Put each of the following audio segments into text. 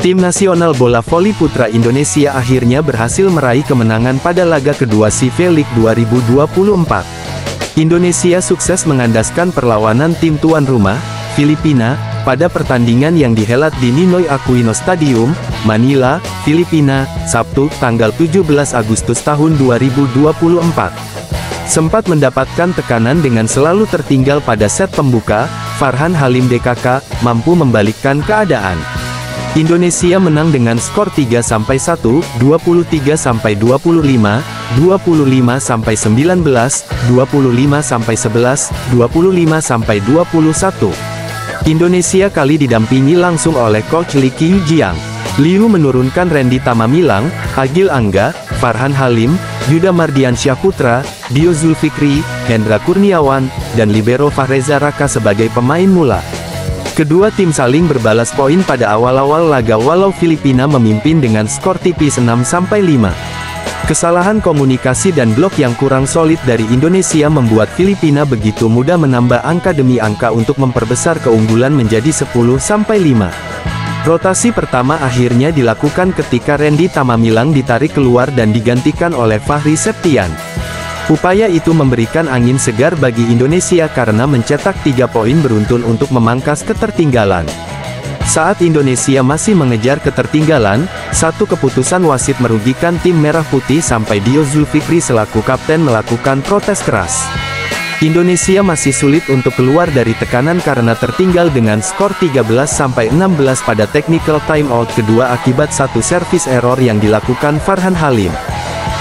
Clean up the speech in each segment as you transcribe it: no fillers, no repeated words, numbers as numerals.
Tim nasional bola voli putra Indonesia akhirnya berhasil meraih kemenangan pada laga kedua CV League 2024. Indonesia sukses mengandaskan perlawanan tim tuan rumah, Filipina, pada pertandingan yang dihelat di Ninoy Aquino Stadium, Manila, Filipina, Sabtu, tanggal 17 Agustus tahun 2024. Sempat mendapatkan tekanan dengan selalu tertinggal pada set pembuka, Farhan Halim DKK, mampu membalikkan keadaan. Indonesia menang dengan skor 3-1, 23-25, 25-19, 25-11, 25-21. Indonesia kali didampingi langsung oleh Coach Lee Kyung-jiang. Liu menurunkan Randy Tamamilang, Agil Angga, Farhan Halim, Yuda Mardiansyah Putra, Dio Zulfikri, Hendra Kurniawan, dan libero Fahreza Raka sebagai pemain mula. Kedua tim saling berbalas poin pada awal-awal laga walau Filipina memimpin dengan skor tipis 6-5. Kesalahan komunikasi dan blok yang kurang solid dari Indonesia membuat Filipina begitu mudah menambah angka demi angka untuk memperbesar keunggulan menjadi 10-5. Rotasi pertama akhirnya dilakukan ketika Randy Tamamilang ditarik keluar dan digantikan oleh Fahri Septian. Upaya itu memberikan angin segar bagi Indonesia karena mencetak 3 poin beruntun untuk memangkas ketertinggalan. Saat Indonesia masih mengejar ketertinggalan, satu keputusan wasit merugikan tim merah putih sampai Dio Zulfikri selaku kapten melakukan protes keras. Indonesia masih sulit untuk keluar dari tekanan karena tertinggal dengan skor 13-16 pada technical timeout kedua akibat satu service error yang dilakukan Farhan Halim.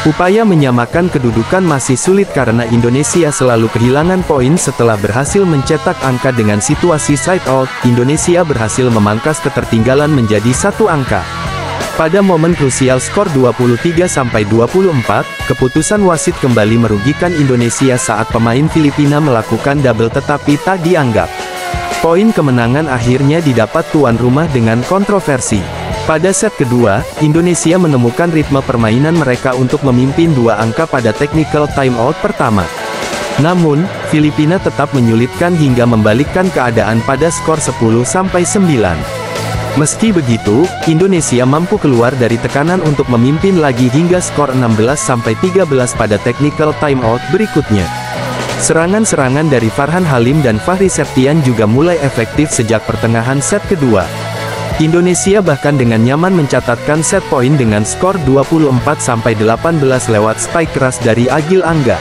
Upaya menyamakan kedudukan masih sulit karena Indonesia selalu kehilangan poin setelah berhasil mencetak angka dengan situasi side out. Indonesia berhasil memangkas ketertinggalan menjadi 1 angka. Pada momen krusial skor 23-24, keputusan wasit kembali merugikan Indonesia saat pemain Filipina melakukan double tetapi tak dianggap. Poin kemenangan akhirnya didapat tuan rumah dengan kontroversi. Pada set kedua, Indonesia menemukan ritme permainan mereka untuk memimpin 2 angka pada technical timeout pertama. Namun, Filipina tetap menyulitkan hingga membalikkan keadaan pada skor 10-9. Meski begitu, Indonesia mampu keluar dari tekanan untuk memimpin lagi hingga skor 16-13 pada technical timeout berikutnya. Serangan-serangan dari Farhan Halim dan Fahri Septian juga mulai efektif sejak pertengahan set kedua. Indonesia bahkan dengan nyaman mencatatkan set poin dengan skor 24-18 lewat spike keras dari Agil Angga.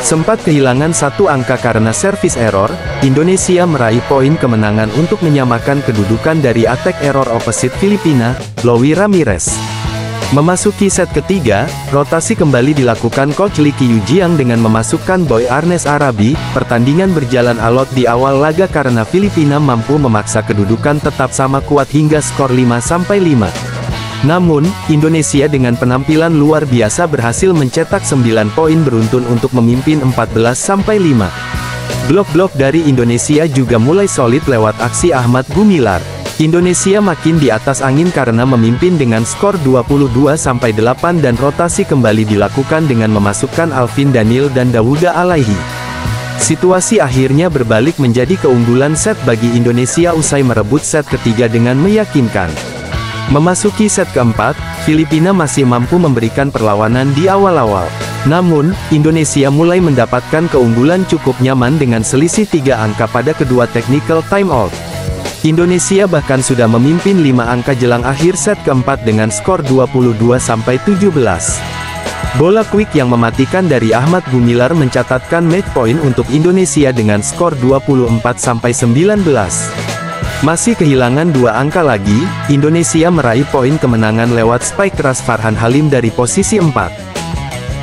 Sempat kehilangan 1 angka karena service error, Indonesia meraih poin kemenangan untuk menyamakan kedudukan dari attack error opposite Filipina, Lowi Ramirez. Memasuki set ketiga, rotasi kembali dilakukan Coach Lee Kyung-jiang dengan memasukkan Boy Arnes Arabi. Pertandingan berjalan alot di awal laga karena Filipina mampu memaksa kedudukan tetap sama kuat hingga skor 5-5. Namun, Indonesia dengan penampilan luar biasa berhasil mencetak 9 poin beruntun untuk memimpin 14-5. Blok-blok dari Indonesia juga mulai solid lewat aksi Ahmad Gumilar. Indonesia makin di atas angin karena memimpin dengan skor 22-8 dan rotasi kembali dilakukan dengan memasukkan Alvin Daniel dan Dawuda Alaihi. Situasi akhirnya berbalik menjadi keunggulan set bagi Indonesia usai merebut set ketiga dengan meyakinkan. Memasuki set keempat, Filipina masih mampu memberikan perlawanan di awal-awal. Namun, Indonesia mulai mendapatkan keunggulan cukup nyaman dengan selisih 3 angka pada kedua technical timeout. Indonesia bahkan sudah memimpin 5 angka jelang akhir set keempat dengan skor 22-17. Bola quick yang mematikan dari Ahmad Gumilar mencatatkan match point untuk Indonesia dengan skor 24-19. Masih kehilangan 2 angka lagi, Indonesia meraih poin kemenangan lewat spike keras Farhan Halim dari posisi 4.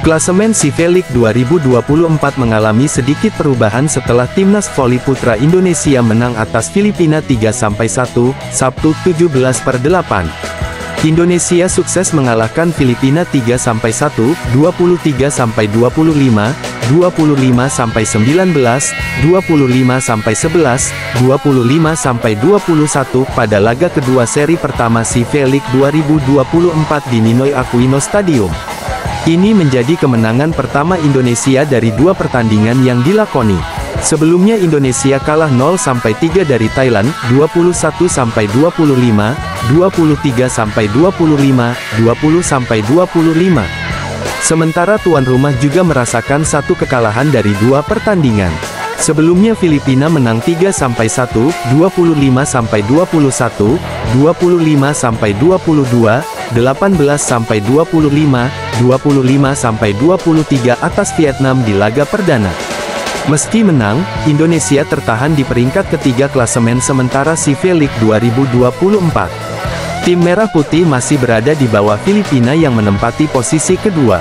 Klasemen CV League 2024 mengalami sedikit perubahan setelah Timnas Voli Putra Indonesia menang atas Filipina 3-1, Sabtu 17/8. Indonesia sukses mengalahkan Filipina 3-1, 23-25, 25-19, 25-11, 25-21 pada laga kedua seri pertama CV League 2024 di Ninoy Aquino Stadium. Ini menjadi kemenangan pertama Indonesia dari 2 pertandingan yang dilakoni. Sebelumnya Indonesia kalah 0-3 dari Thailand, 21-25, 23-25, 20-25. Sementara tuan rumah juga merasakan satu kekalahan dari dua pertandingan. Sebelumnya Filipina menang 3-1, 25-21, 25-22, 18-25, 25-23 atas Vietnam di laga perdana. Meski menang, Indonesia tertahan di peringkat ketiga klasemen sementara CIVE League 2024. Tim Merah Putih masih berada di bawah Filipina yang menempati posisi kedua.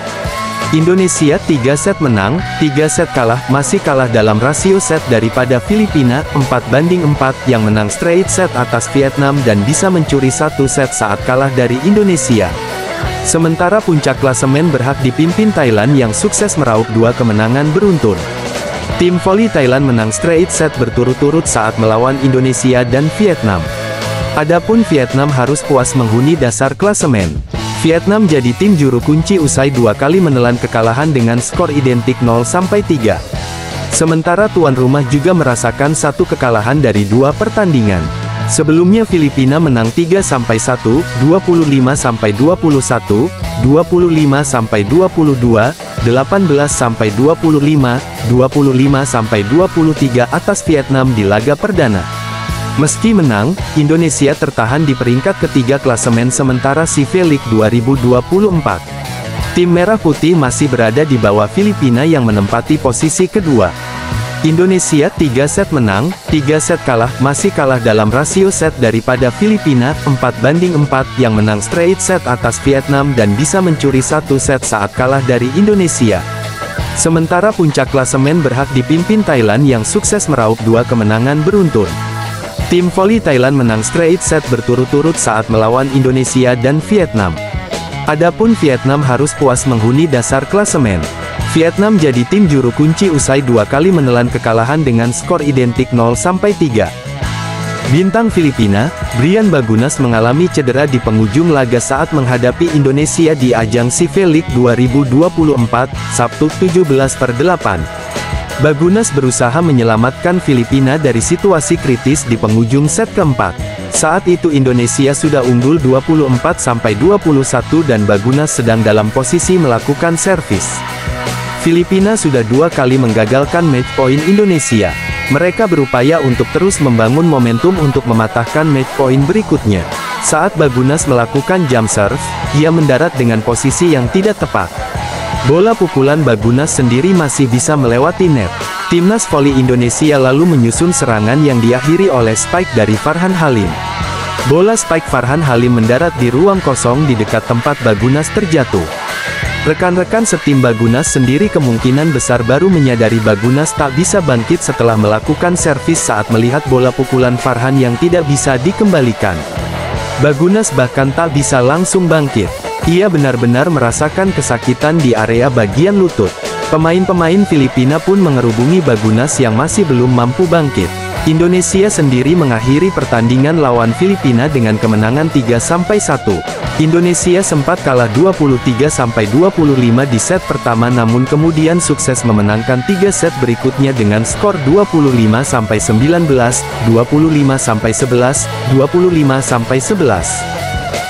Indonesia 3 set menang, 3 set kalah, masih kalah dalam rasio set daripada Filipina, 4-4 yang menang straight set atas Vietnam dan bisa mencuri 1 set saat kalah dari Indonesia. Sementara puncak klasemen berhak dipimpin Thailand yang sukses meraup 2 kemenangan beruntun. Tim voli Thailand menang straight set berturut-turut saat melawan Indonesia dan Vietnam. Adapun Vietnam harus puas menghuni dasar klasemen. Vietnam jadi tim juru kunci usai 2 kali menelan kekalahan dengan skor identik 0-3. Sementara tuan rumah juga merasakan satu kekalahan dari 2 pertandingan. Sebelumnya Filipina menang 3-1, 25-21, 25-22, 18-25, 25-23 atas Vietnam di laga perdana. Meski menang, Indonesia tertahan di peringkat ketiga klasemen sementara CIVE League 2024. Tim Merah Putih masih berada di bawah Filipina yang menempati posisi kedua. Indonesia 3 set menang, 3 set kalah, masih kalah dalam rasio set daripada Filipina, 4-4 yang menang straight set atas Vietnam dan bisa mencuri 1 set saat kalah dari Indonesia. Sementara puncak klasemen berhak dipimpin Thailand yang sukses meraup 2 kemenangan beruntun. Tim voli Thailand menang straight set berturut-turut saat melawan Indonesia dan Vietnam. Adapun Vietnam harus puas menghuni dasar klasemen. Vietnam jadi tim juru kunci usai 2 kali menelan kekalahan dengan skor identik 0-3. Bintang Filipina, Brian Bagunas mengalami cedera di penghujung laga saat menghadapi Indonesia di ajang CIVE League 2024, Sabtu 17/8. Bagunas berusaha menyelamatkan Filipina dari situasi kritis di penghujung set keempat. Saat itu Indonesia sudah unggul 24-21 dan Bagunas sedang dalam posisi melakukan servis. Filipina sudah 2 kali menggagalkan match point Indonesia. Mereka berupaya untuk terus membangun momentum untuk mematahkan match point berikutnya. Saat Bagunas melakukan jump serve, ia mendarat dengan posisi yang tidak tepat. Bola pukulan Bagunas sendiri masih bisa melewati net. Timnas voli Indonesia lalu menyusun serangan yang diakhiri oleh spike dari Farhan Halim. Bola spike Farhan Halim mendarat di ruang kosong di dekat tempat Bagunas terjatuh. Rekan-rekan setim Bagunas sendiri kemungkinan besar baru menyadari Bagunas tak bisa bangkit setelah melakukan servis saat melihat bola pukulan Farhan yang tidak bisa dikembalikan. Bagunas bahkan tak bisa langsung bangkit. Ia benar-benar merasakan kesakitan di area bagian lutut. Pemain-pemain Filipina pun mengerubungi Bagunas yang masih belum mampu bangkit. Indonesia sendiri mengakhiri pertandingan lawan Filipina dengan kemenangan 3-1. Indonesia sempat kalah 23-25 di set pertama namun kemudian sukses memenangkan 3 set berikutnya dengan skor 25-19, 25-11, 25-11.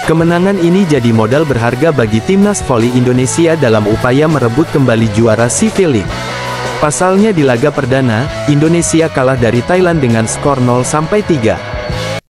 Kemenangan ini jadi modal berharga bagi timnas voli Indonesia dalam upaya merebut kembali juara CIVE League. Pasalnya di laga perdana, Indonesia kalah dari Thailand dengan skor 0-3.